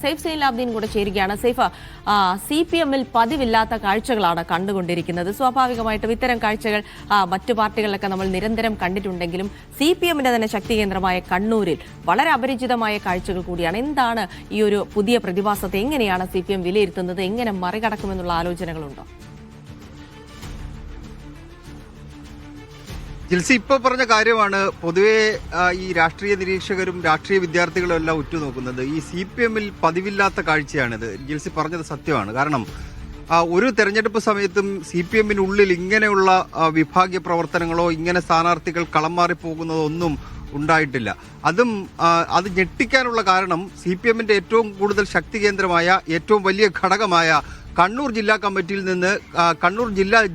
Saif സൈലാബ്ദീൻ കൂടെ ചേരുകയാണ്. Saif, CPM-ൽ പതിവില്ലാത്ത കാഴ്ചകളാണ് കണ്ടുകൊണ്ടിരിക്കുന്നത്. സ്വാഭാവികമായിട്ടും ഇത്തരം കാഴ്ചകൾ മറ്റു പാർട്ടികളിലൊക്കെ നമ്മൾ നിരന്തരം കണ്ടിട്ടുണ്ടെങ്കിലും CPM-ന്റെ തന്നെ ശക്തി കേന്ദ്രമായ കണ്ണൂരിൽ വളരെ അപരിചിതമായ കാഴ്ചകൾ കൂടിയാണ്. എന്താണ് ഈ ഒരു പുതിയ പ്രതിഭാസത്തെ എങ്ങനെയാണ് CPM വിലയിരുത്തുന്നത്? എങ്ങനെ മറികടക്കുമെന്നുള്ള ആലോചനകളുണ്ടോ? ജിൽസി ഇപ്പോൾ പറഞ്ഞ കാര്യമാണ് പൊതുവെ ഈ രാഷ്ട്രീയ നിരീക്ഷകരും രാഷ്ട്രീയ വിദ്യാർത്ഥികളും എല്ലാം ഉറ്റുനോക്കുന്നത്. ഈ CPM-ൽ പതിവില്ലാത്ത കാഴ്ചയാണിത്. ജിൽസി പറഞ്ഞത് സത്യമാണ്. കാരണം ഒരു തെരഞ്ഞെടുപ്പ് സമയത്തും CPM-നുള്ളിൽ ഇങ്ങനെയുള്ള വിഭാഗീയ പ്രവർത്തനങ്ങളോ ഇങ്ങനെ സ്ഥാനാർത്ഥികൾ കളം മാറിപ്പോകുന്നതോ ഒന്നും ഉണ്ടായിട്ടില്ല. അത് ഞെട്ടിക്കാനുള്ള കാരണം CPM-ന്റെ ഏറ്റവും കൂടുതൽ ശക്തി കേന്ദ്രമായ ഏറ്റവും വലിയ ഘടകമായ കണ്ണൂർ ജില്ലാ കമ്മിറ്റിയിൽ നിന്ന് കണ്ണൂർ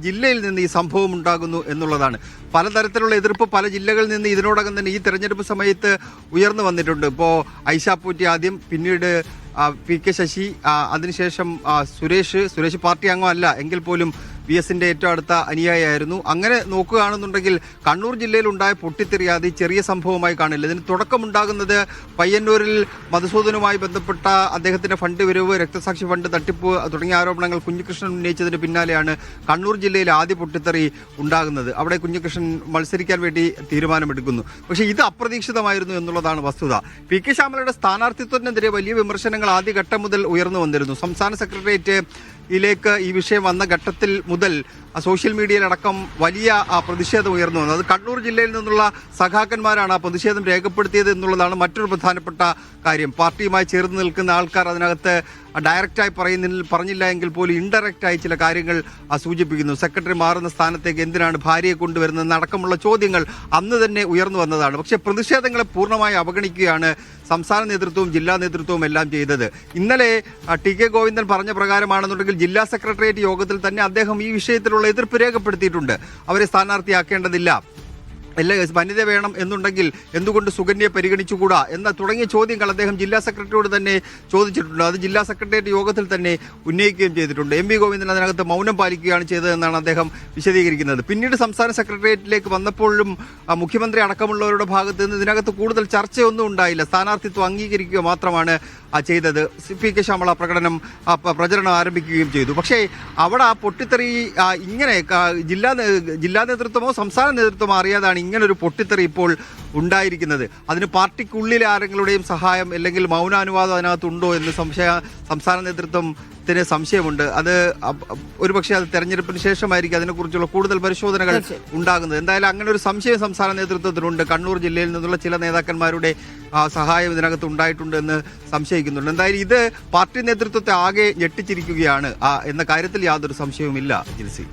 ജില്ലയിൽ നിന്ന് ഈ സംഭവം ഉണ്ടാകുന്നു എന്നുള്ളതാണ്. പലതരത്തിലുള്ള എതിർപ്പ് പല ജില്ലകളിൽ നിന്ന് ഇതിനോടകം തന്നെ ഈ തെരഞ്ഞെടുപ്പ് സമയത്ത് ഉയർന്നു വന്നിട്ടുണ്ട്. ഇപ്പോൾ ഐഷാപ്പൂറ്റി ആദ്യം, പിന്നീട് PK ശശി, അതിനുശേഷം സുരേഷ് പാർട്ടി അംഗമല്ല എങ്കിൽ പോലും VS-ന്റെ ഏറ്റവും അടുത്ത അനുയായിയായിരുന്നു. അങ്ങനെ നോക്കുകയാണെന്നുണ്ടെങ്കിൽ കണ്ണൂർ ജില്ലയിൽ ഉണ്ടായ പൊട്ടിത്തെറി അത് ചെറിയ സംഭവമായി കാണില്ല. ഇതിന് തുടക്കമുണ്ടാകുന്നത് പയ്യന്നൂരിൽ മധുസൂദനുമായി ബന്ധപ്പെട്ട അദ്ദേഹത്തിന്റെ ഫണ്ട് വരവ്, രക്തസാക്ഷി ഫണ്ട് തട്ടിപ്പ് തുടങ്ങിയ ആരോപണങ്ങൾ കുഞ്ഞികൃഷ്ണൻ ഉന്നയിച്ചതിന് പിന്നാലെയാണ് കണ്ണൂർ ജില്ലയിൽ ആദ്യ പൊട്ടിത്തെറി ഉണ്ടാകുന്നത്. അവിടെ കുഞ്ഞികൃഷ്ണൻ മത്സരിക്കാൻ വേണ്ടി തീരുമാനമെടുക്കുന്നു. പക്ഷേ ഇത് അപ്രതീക്ഷിതമായിരുന്നു എന്നുള്ളതാണ് വസ്തുത. PK ശ്യാമളയുടെ സ്ഥാനാർത്ഥിത്വത്തിനെതിരെ വലിയ വിമർശനങ്ങൾ ആദ്യഘട്ടം മുതൽ ഉയർന്നു വന്നിരുന്നു. സംസ്ഥാന സെക്രട്ടേറിയറ്റിലേക്ക് ഈ വിഷയം വന്ന ഘട്ടത്തിൽ മുതൽ സോഷ്യൽ മീഡിയയിലടക്കം വലിയ പ്രതിഷേധം ഉയർന്നു വന്നത്. കണ്ണൂർ ജില്ലയിൽ നിന്നുള്ള സഖാക്കന്മാരാണ് ആ പ്രതിഷേധം രേഖപ്പെടുത്തിയത് എന്നുള്ളതാണ് മറ്റൊരു പ്രധാനപ്പെട്ട കാര്യം. പാർട്ടിയുമായി ചേർന്ന് നിൽക്കുന്ന ആൾക്കാർ അതിനകത്ത് ഡയറക്റ്റായി പറഞ്ഞില്ല എങ്കിൽ പോലും ഇൻഡയറക്റ്റായി ചില കാര്യങ്ങൾ സൂചിപ്പിക്കുന്നു. സെക്രട്ടറി മാറുന്ന സ്ഥാനത്തേക്ക് എന്തിനാണ് ഭാര്യയെ കൊണ്ടുവരുന്നത് അടക്കമുള്ള ചോദ്യങ്ങൾ അന്ന് തന്നെ ഉയർന്നു വന്നതാണ്. പക്ഷേ പ്രതിഷേധങ്ങളെ പൂർണ്ണമായി അവഗണിക്കുകയാണ് സംസ്ഥാന നേതൃത്വവും ജില്ലാ നേതൃത്വവും എല്ലാം ചെയ്തത്. ഇന്നലെ TK ഗോവിന്ദൻ പറഞ്ഞ പ്രകാരമാണെന്നുണ്ടെങ്കിൽ ജില്ലാ സെക്രട്ടേറിയറ്റ് യോഗത്തിൽ തന്നെ അദ്ദേഹം ഈ വിഷയത്തിലുള്ള എതിർപ്പ് രേഖപ്പെടുത്തിയിട്ടുണ്ട്. അവരെ സ്ഥാനാർത്ഥിയാക്കേണ്ടതില്ല, വനിത വേണം എന്നുണ്ടെങ്കിൽ എന്തുകൊണ്ട് സുകന്യയെ പരിഗണിച്ചുകൂടാ തുടങ്ങിയ ചോദ്യങ്ങൾ അദ്ദേഹം ജില്ലാ സെക്രട്ടറിയോട് തന്നെ ചോദിച്ചിട്ടുണ്ട്. അത് ജില്ലാ സെക്രട്ടേറിയറ്റ് യോഗത്തിൽ തന്നെ ഉന്നയിക്കുകയും ചെയ്തിട്ടുണ്ട്. MV ഗോവിന്ദൻ അതിനകത്ത് മൗനം പാലിക്കുകയാണ് ചെയ്തതെന്നാണ് അദ്ദേഹം വിശദീകരിക്കുന്നത്. പിന്നീട് സംസ്ഥാന സെക്രട്ടേറിയറ്റിലേക്ക് വന്നപ്പോഴും മുഖ്യമന്ത്രി അടക്കമുള്ളവരുടെ ഭാഗത്ത് നിന്ന് ഇതിനകത്ത് കൂടുതൽ ചർച്ചയൊന്നും ഉണ്ടായില്ല. സ്ഥാനാർത്ഥിത്വം അംഗീകരിക്കുക മാത്രമാണ് ചെയ്തത്. PK ശ്യാമള പ്രചരണം ആരംഭിക്കുകയും ചെയ്തു. പക്ഷേ അവിടെ ആ പൊട്ടിത്തെറി ഇങ്ങനെ ജില്ലാ നേതൃത്വമോ സംസ്ഥാന നേതൃത്വമോ അറിയാതാണ് ഇങ്ങനൊരു പൊട്ടിത്തെറി ഇപ്പോൾ ഉണ്ടായിരിക്കുന്നത്. അതിന് പാർട്ടിക്കുള്ളിലെ ആരെങ്ങളുടെയും സഹായം അല്ലെങ്കിൽ മൗനാനുവാദം അതിനകത്തുണ്ടോ എന്ന് സംസ്ഥാന നേതൃത്വത്തിന് സംശയമുണ്ട്. അത് ഒരുപക്ഷെ അത് തെരഞ്ഞെടുപ്പിന് ശേഷമായിരിക്കും അതിനെക്കുറിച്ചുള്ള കൂടുതൽ പരിശോധനകൾ ഉണ്ടാകുന്നത്. എന്തായാലും അങ്ങനെ ഒരു സംശയം സംസ്ഥാന നേതൃത്വത്തിനുണ്ട്. കണ്ണൂർ ജില്ലയിൽ നിന്നുള്ള ചില നേതാക്കന്മാരുടെ സഹായം ഇതിനകത്ത് ഉണ്ടായിട്ടുണ്ട് എന്ന് സംശയിക്കുന്നുണ്ട്. എന്തായാലും ഇത് പാർട്ടി നേതൃത്വത്തെ ആകെ ഞെട്ടിച്ചിരിക്കുകയാണ് എന്ന കാര്യത്തിൽ യാതൊരു സംശയവുമില്ല ജിൽസി.